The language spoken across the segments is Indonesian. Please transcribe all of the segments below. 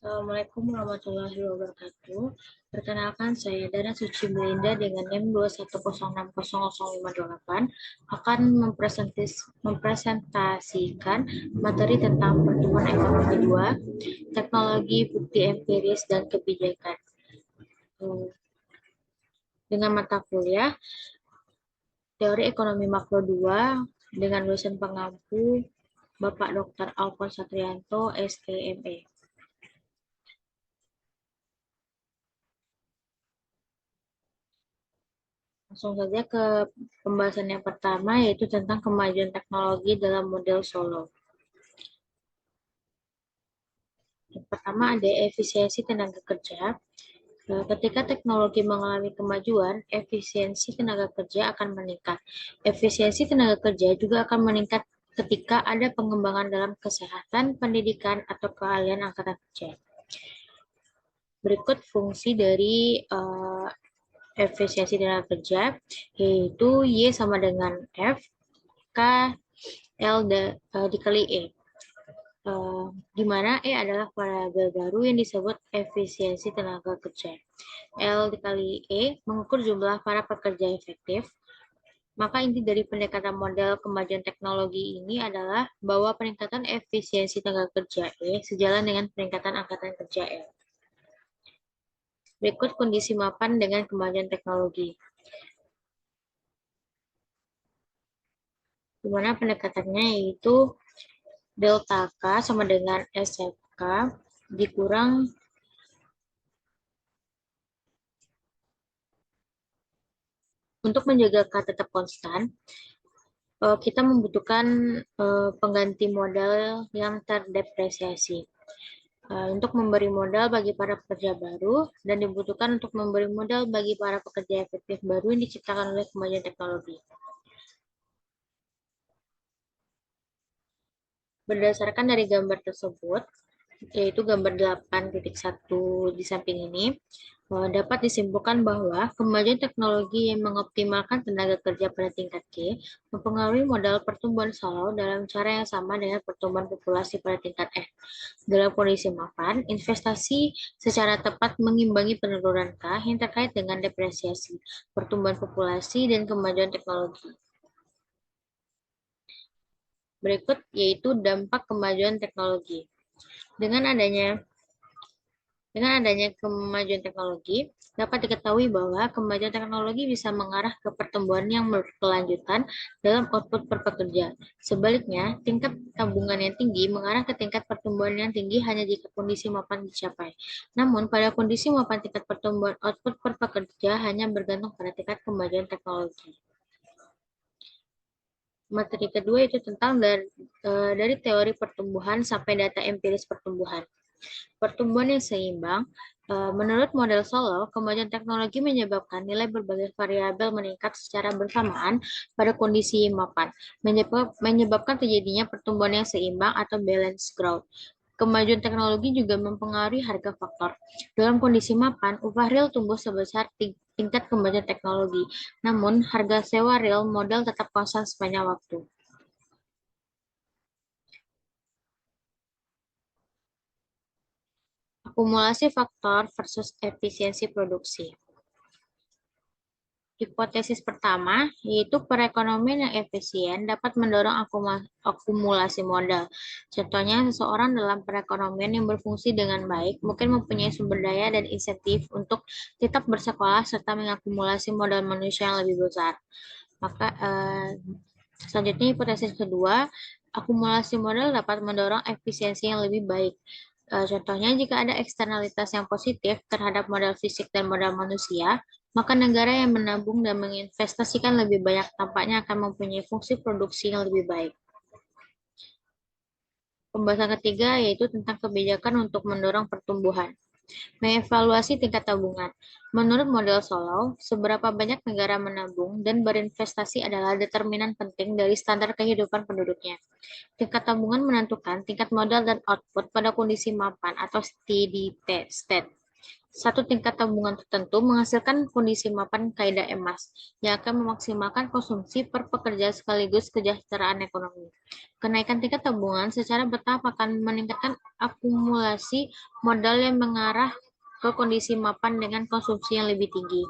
Assalamualaikum warahmatullahi wabarakatuh. Perkenalkan, saya Dana Suci Belinda dengan NIM 210600528 akan mempresentasikan materi tentang pertumbuhan ekonomi 2, teknologi, bukti empiris, dan kebijakan. Eh, Dengan mata kuliah Teori Ekonomi Makro 2 dengan dosen pengampu Bapak Dr. Alfon Satrianto, STME. Langsung saja ke pembahasan yang pertama, yaitu tentang kemajuan teknologi dalam model Solo. Yang pertama ada efisiensi tenaga kerja. Ketika teknologi mengalami kemajuan, efisiensi tenaga kerja akan meningkat. Efisiensi tenaga kerja juga akan meningkat ketika ada pengembangan dalam kesehatan, pendidikan, atau keahlian angkatan kerja. Berikut fungsi dari efisiensi tenaga kerja, yaitu Y sama dengan F, K, L dikali E. Di mana E adalah variabel baru yang disebut efisiensi tenaga kerja. L dikali E mengukur jumlah para pekerja efektif. Maka inti dari pendekatan model kemajuan teknologi ini adalah bahwa peningkatan efisiensi tenaga kerja E sejalan dengan peningkatan angkatan kerja L. Berikut kondisi mapan dengan kemajuan teknologi. Di mana pendekatannya yaitu delta K sama dengan SFK dikurang untuk menjaga K tetap konstan, kita membutuhkan pengganti modal yang terdepresiasi untuk memberi modal bagi para pekerja baru dan dibutuhkan untuk memberi modal bagi para pekerja efektif baru yang diciptakan oleh kemajuan teknologi. Berdasarkan dari gambar tersebut, yaitu gambar 8.1 di samping ini, dapat disimpulkan bahwa kemajuan teknologi yang mengoptimalkan tenaga kerja pada tingkat G mempengaruhi modal pertumbuhan Solo dalam cara yang sama dengan pertumbuhan populasi pada tingkat F. Dalam kondisi mapan, investasi secara tepat mengimbangi penurunan K yang terkait dengan depresiasi, pertumbuhan populasi, dan kemajuan teknologi. Berikut yaitu dampak kemajuan teknologi. Dengan adanya kemajuan teknologi, dapat diketahui bahwa kemajuan teknologi bisa mengarah ke pertumbuhan yang berkelanjutan dalam output per pekerja. Sebaliknya, tingkat tabungan yang tinggi mengarah ke tingkat pertumbuhan yang tinggi hanya jika kondisi mapan dicapai. Namun, pada kondisi mapan tingkat pertumbuhan output per pekerja hanya bergantung pada tingkat kemajuan teknologi. Materi kedua itu tentang dari teori pertumbuhan sampai data empiris pertumbuhan. Pertumbuhan yang seimbang, menurut model Solo, kemajuan teknologi menyebabkan nilai berbagai variabel meningkat secara bersamaan pada kondisi mapan, menyebabkan terjadinya pertumbuhan yang seimbang atau balance growth. Kemajuan teknologi juga mempengaruhi harga faktor. Dalam kondisi mapan, upah real tumbuh sebesar tingkat kemajuan teknologi, namun harga sewa real modal tetap konstan sepanjang waktu. Akumulasi faktor versus efisiensi produksi. Hipotesis pertama, yaitu perekonomian yang efisien dapat mendorong akumulasi modal. Contohnya, seseorang dalam perekonomian yang berfungsi dengan baik mungkin mempunyai sumber daya dan insentif untuk tetap bersekolah serta mengakumulasi modal manusia yang lebih besar. Maka, selanjutnya hipotesis kedua, akumulasi modal dapat mendorong efisiensi yang lebih baik. Contohnya, jika ada eksternalitas yang positif terhadap modal fisik dan modal manusia, maka negara yang menabung dan menginvestasikan lebih banyak tampaknya akan mempunyai fungsi produksi yang lebih baik. Pembahasan ketiga yaitu tentang kebijakan untuk mendorong pertumbuhan. Mengevaluasi tingkat tabungan. Menurut model Solow, seberapa banyak negara menabung dan berinvestasi adalah determinan penting dari standar kehidupan penduduknya. Tingkat tabungan menentukan tingkat modal dan output pada kondisi mapan atau steady state. Satu tingkat tabungan tertentu menghasilkan kondisi mapan kaidah emas yang akan memaksimalkan konsumsi per pekerja sekaligus kesejahteraan ekonomi. Kenaikan tingkat tabungan secara bertahap akan meningkatkan akumulasi modal yang mengarah ke kondisi mapan dengan konsumsi yang lebih tinggi.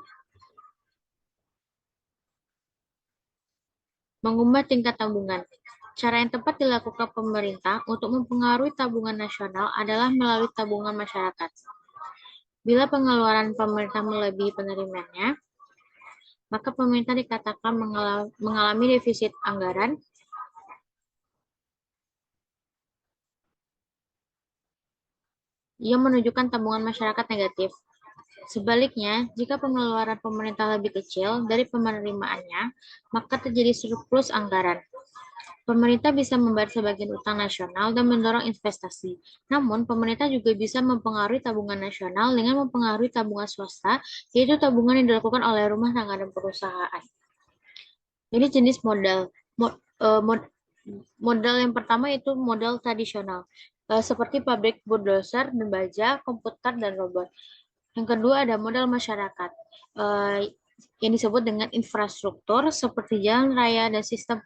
Mengubah tingkat tabungan. Cara yang tepat dilakukan pemerintah untuk mempengaruhi tabungan nasional adalah melalui tabungan masyarakat. Bila pengeluaran pemerintah melebihi penerimaannya, maka pemerintah dikatakan mengalami defisit anggaran. Ia menunjukkan tabungan masyarakat negatif. Sebaliknya, jika pengeluaran pemerintah lebih kecil dari penerimaannya, maka terjadi surplus anggaran. Pemerintah bisa membayar sebagian utang nasional dan mendorong investasi. Namun, pemerintah juga bisa mempengaruhi tabungan nasional dengan mempengaruhi tabungan swasta, yaitu tabungan yang dilakukan oleh rumah tangga dan perusahaan. Ini jenis modal. Modal yang pertama itu modal tradisional, seperti pabrik bulldozer dan baja, komputer, dan robot. Yang kedua ada modal masyarakat, yang disebut dengan infrastruktur seperti jalan raya dan sistem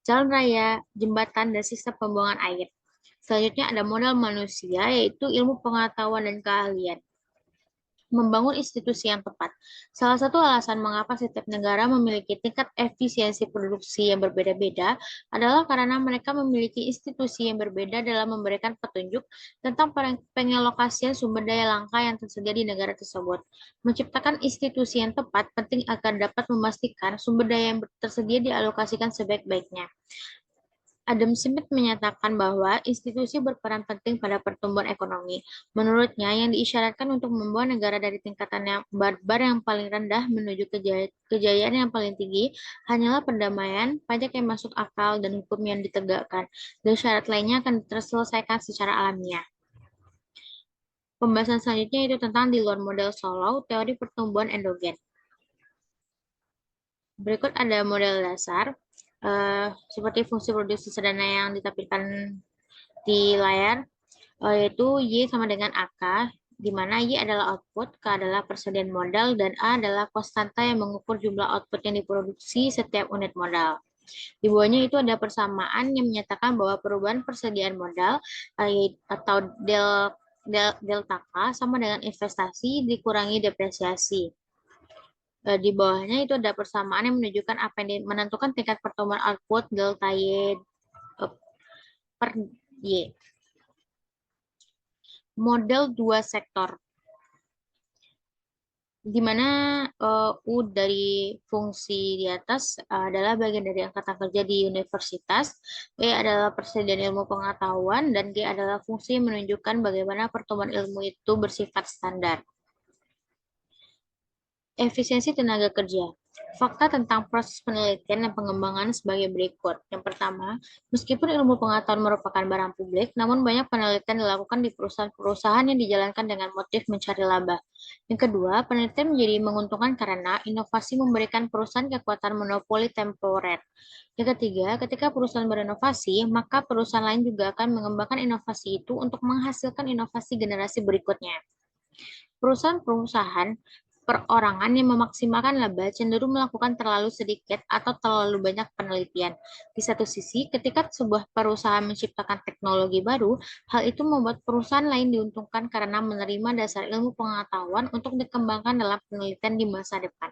jalan raya, jembatan, dan sistem pembuangan air. Selanjutnya ada modal manusia, yaitu ilmu pengetahuan dan keahlian. Membangun institusi yang tepat. Salah satu alasan mengapa setiap negara memiliki tingkat efisiensi produksi yang berbeda-beda adalah karena mereka memiliki institusi yang berbeda dalam memberikan petunjuk tentang pengelokasian sumber daya langka yang tersedia di negara tersebut. Menciptakan institusi yang tepat penting agar dapat memastikan sumber daya yang tersedia dialokasikan sebaik-baiknya. Adam Smith menyatakan bahwa institusi berperan penting pada pertumbuhan ekonomi. Menurutnya, yang diisyaratkan untuk membawa negara dari tingkatan yang barbar yang paling rendah menuju kejayaan yang paling tinggi hanyalah perdamaian, pajak yang masuk akal, dan hukum yang ditegakkan. Dan syarat lainnya akan terselesaikan secara alamiah. Pembahasan selanjutnya itu tentang di luar model Solow, teori pertumbuhan endogen. Berikut ada model dasar, seperti fungsi produksi sederhana yang ditampilkan di layar, yaitu Y sama dengan AK, di mana Y adalah output, K adalah persediaan modal, dan A adalah konstanta yang mengukur jumlah output yang diproduksi setiap unit modal. Di bawahnya itu ada persamaan yang menyatakan bahwa perubahan persediaan modal atau delta K sama dengan investasi dikurangi depresiasi. Di bawahnya itu ada persamaan yang menunjukkan apa yang menentukan tingkat pertumbuhan output delta Y per Y. Model dua sektor, di mana U dari fungsi di atas adalah bagian dari angkatan kerja di universitas, E adalah persediaan ilmu pengetahuan, dan G adalah fungsi yang menunjukkan bagaimana pertumbuhan ilmu itu bersifat standar. Efisiensi tenaga kerja. Fakta tentang proses penelitian dan pengembangan sebagai berikut. Yang pertama, meskipun ilmu pengetahuan merupakan barang publik, namun banyak penelitian dilakukan di perusahaan-perusahaan yang dijalankan dengan motif mencari laba. Yang kedua, penelitian menjadi menguntungkan karena inovasi memberikan perusahaan kekuatan monopoli temporer. Yang ketiga, ketika perusahaan berinovasi, maka perusahaan lain juga akan mengembangkan inovasi itu untuk menghasilkan inovasi generasi berikutnya. Perusahaan-perusahaan perorangan yang memaksimalkan laba cenderung melakukan terlalu sedikit atau terlalu banyak penelitian. Di satu sisi, ketika sebuah perusahaan menciptakan teknologi baru, hal itu membuat perusahaan lain diuntungkan karena menerima dasar ilmu pengetahuan untuk dikembangkan dalam penelitian di masa depan.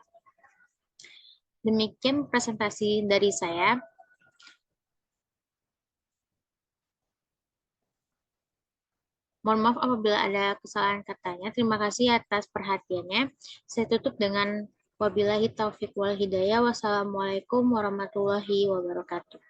Demikian presentasi dari saya. Mohon maaf apabila ada kesalahan katanya. Terima kasih atas perhatiannya. Saya tutup dengan wabillahi taufiq wal hidayah. Wassalamualaikum warahmatullahi wabarakatuh.